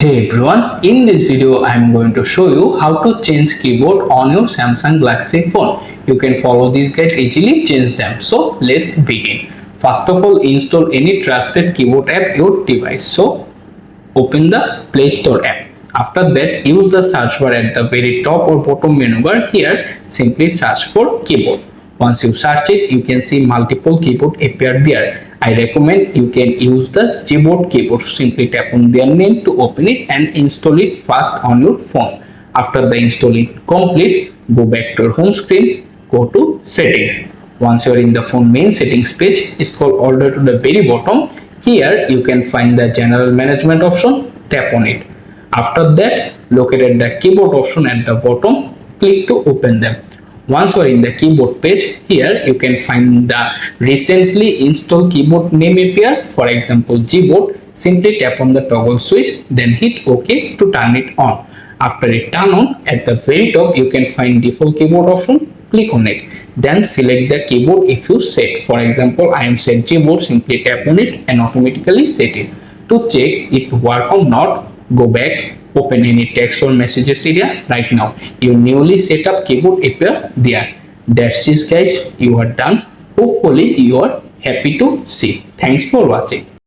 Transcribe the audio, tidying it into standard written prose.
Hey everyone, in this video I am going to show you how to change keyboard on your Samsung Galaxy phone. You can follow this guide easily, change them. So let's begin. First of all, install any trusted keyboard app your device. So open the Play Store app. After that, use the search bar at the very top or bottom menu bar. Here, simply search for keyboard. Once you search it, you can see multiple keyboard appear there. I recommend you can use the Gboard keyboard. Simply tap on their name to open it and install it fast on your phone. After the installing complete, go back to your home screen, go to settings. Once you are in the phone main settings page, scroll all the way to the very bottom. Here you can find the general management option, tap on it. After that, locate the keyboard option at the bottom, click to open them. Once you are in the keyboard page, here you can find the recently installed keyboard name appear, for example Gboard. Simply tap on the toggle switch, then hit OK to turn it on. After it turn on, at the very top you can find default keyboard option, click on it. Then select the keyboard if you set. For example, I am set Gboard, simply tap on it and automatically set it. To check it work or not, go back, open any text or messages area. Right now your newly set up keyboard appear there. That's it guys, you are done. Hopefully you are happy to see. Thanks for watching.